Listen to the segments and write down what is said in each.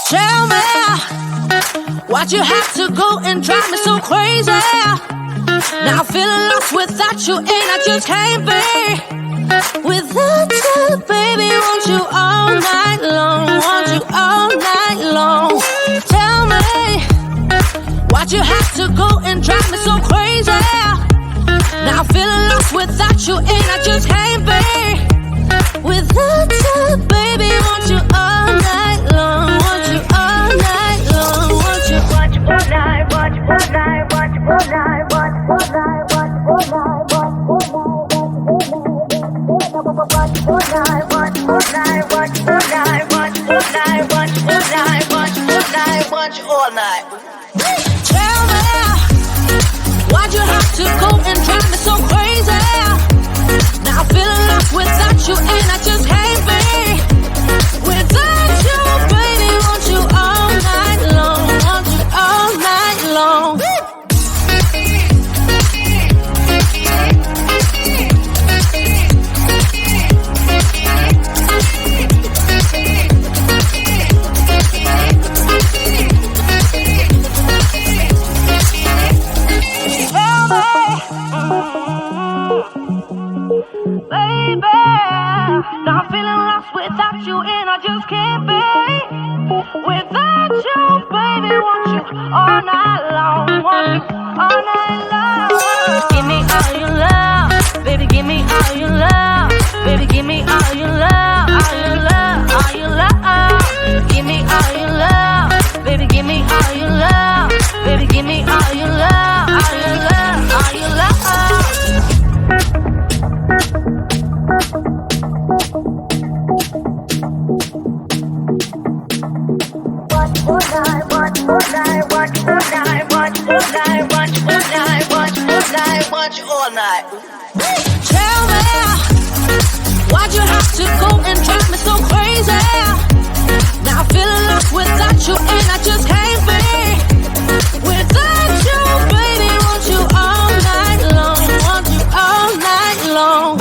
Tell me, why'd you have to go and drive me so crazy? Now I'm feeling lost without you, and I just can't be without you, baby. Want you all night long, want you all night long. Tell me, why'd you have to go and drive me so crazy? Now I'm feeling lost without you, and I just can't be without you, baby. Want you all night long, want you all night long, want you all night, want you all night, want you all night, want you all night, want you all night, want you all night, want you all night, want you all night, want you all night, want you all night, want you all night, want you all night. Tell me, why'd you have to go and drive me so crazy? Now I'm feeling lost without you, and I just can't be without you, baby. Want you all night long, want you all night long. Baby, now I'm feeling lost without you, and I just can't be without you, baby. Want you all night long, want you all night long. Give me all your love, baby. Give me all your love, baby. Give me all your love, all your love, all your love. Give me all your love, baby. Give me all your love, baby. Give me all your love, all your love, all your love. All night. Tell me, why'd you have to go and drive me so crazy? Now I'm feeling lost without you, and I just can't be without you, baby. Want you all night long, want you all night long.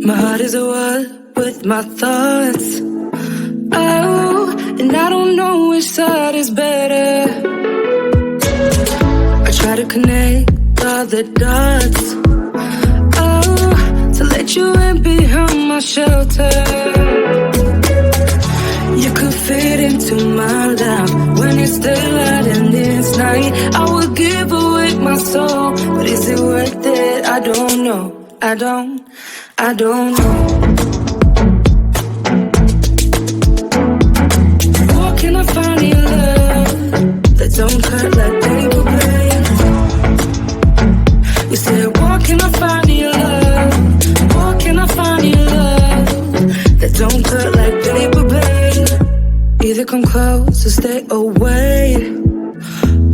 My heart is a wall with my thoughts. Oh, and I don't know which side is better. I try to connect all the dots. Oh, to let you in behind my shelter. You could fit into my life when it's daylight and this night. I would give away my soul, but is it worth it? I don't know. I don't know. Where can I find your love that don't cut like paper blade? You said, where can I find your love? Where can I find your love that don't cut like paper blade? Either come close or stay away.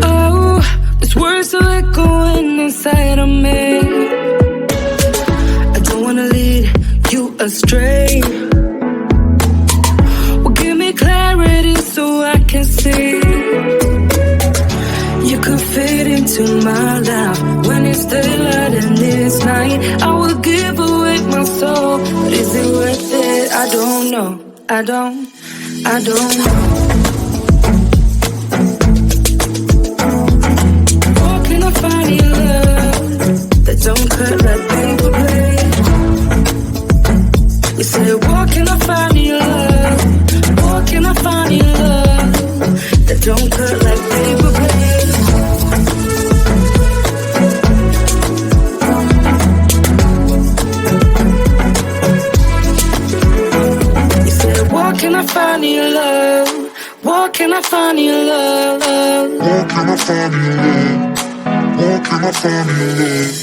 Oh, these words are echoing inside of me. Wanna lead you astray. Well, give me clarity so I can see. You could fit into my life when it's daylight and this night. I would give away my soul, but is it worth it? I don't know. I don't know. Where can I find your love that don't cut like paper blade? You said, where can I find your love? Where can I find your love that don't cut like paper blade? You said, where can I find your love? Where can I find your love? Where can I find your love? Where can I find your love?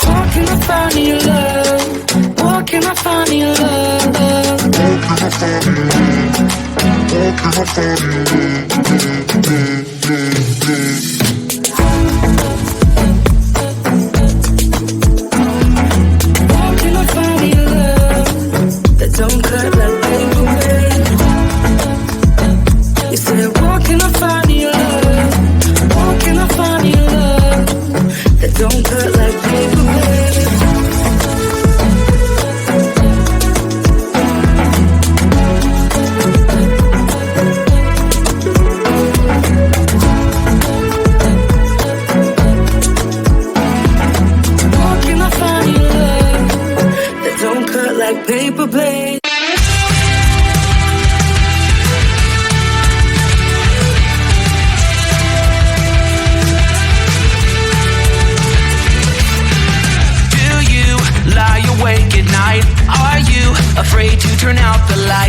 Where can I find your love? Where can I find your love? Where can I find your love? Where can I find your Where can I find your love that don't cut like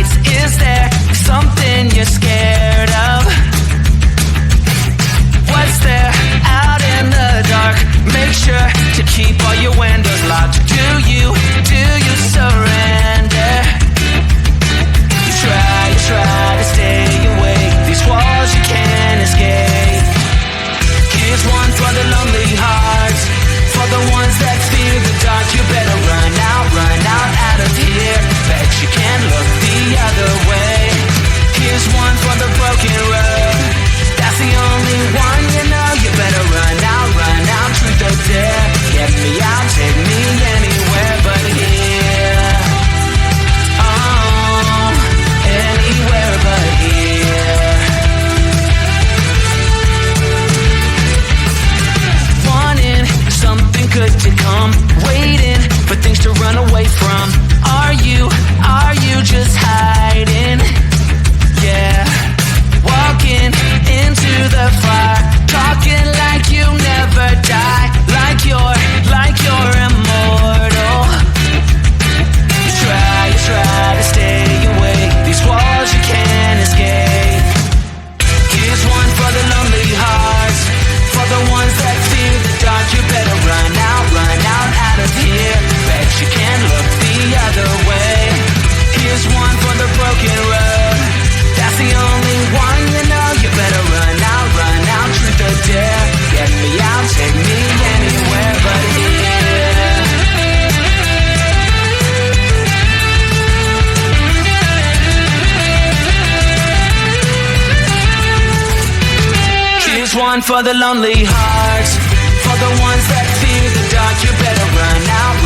lights? Is there something you're scared of? What's there out in the dark? Make sure to keep all your windows locked. Do you surrender? You try to stay awake. These walls you can't escape. Here's one for the lonely hearts, for the ones that fear the dark. You better run out of here. Bet you can't look the other way. Here's one for the broken road. That's the only one you know. You better run out, truth or dare. Get me out, take me anywhere but here. Oh, anywhere but here. Wanting something good to come, waiting for things to run away from. Are you just hiding? Yeah. Walking into the fire, talking like you never die, like you're immortal. You try to stay awake. These walls you can't escape. Here's one for the lonely hearts, for the ones that fear the dark. You better run out of here. Bet you can't look the other way. Here's one for the broken road. That's the only one you know. You better run out, truth or dare. Get me out, take me anywhere but here. Here's one for the lonely hearts, for the ones that fear the dark. You better run out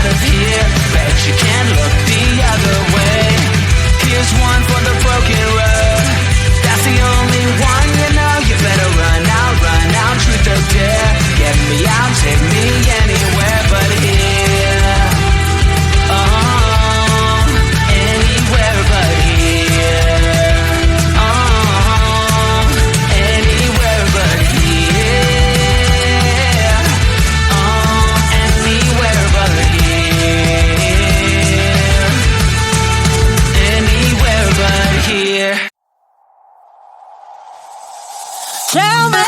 of here. Bet you can't look the other way. Here's one for the broken road. That's the only one you know. You better run out, truth or dare. Get me out, take me anywhere but here. Oh, anywhere but here. Oh, anywhere but here. Oh, anywhere but here. Anywhere but here. Tell me,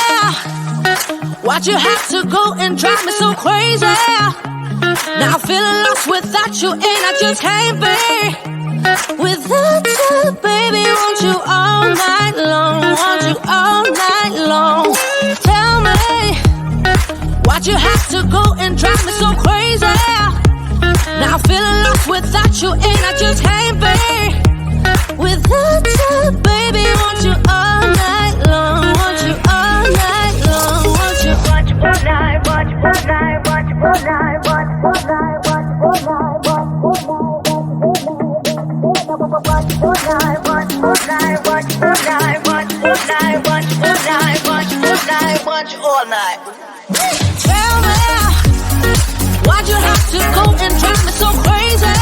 why'd you have to go and drive me so crazy? Now I'm feeling lost without you, and I just can't be without you, baby. Want you all night long, want you all night long. Tell me, why'd you have to go and drive me so crazy? Now I'm feeling lost without you, and I just can't be without you, baby. Want you all night long, want you all night long, want you. Watch all night, watch all night, watch all night, watch all night, watch all night, watch all night, watch all night, watch all night, watch all night, watch all night, watch all night, watch all night. Tell me, why'd you have to go and drive me so crazy?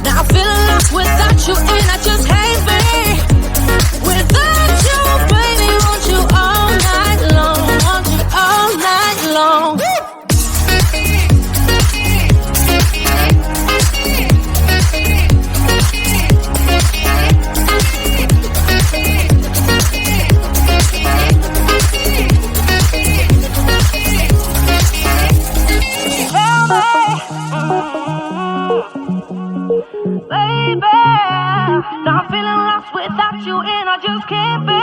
Now I'm feeling lost without you, and I just can't be without you, baby. Want you all night long, want you all night long. Baby, now I'm feeling lost without you, and I just can't be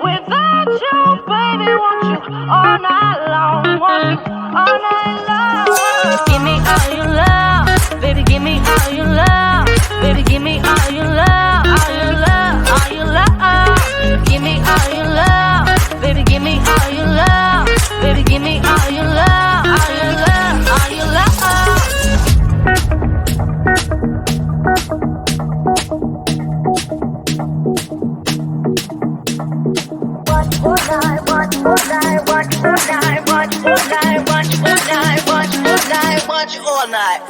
without you, baby. Want you all night long, want you all night long. Give me all your love, baby. Give me all your love, baby. Give me all your love, all your love, all your love. Give me all your love, baby. Give me all your love, baby. Give me all your love, all your love, all your love. Watch all night.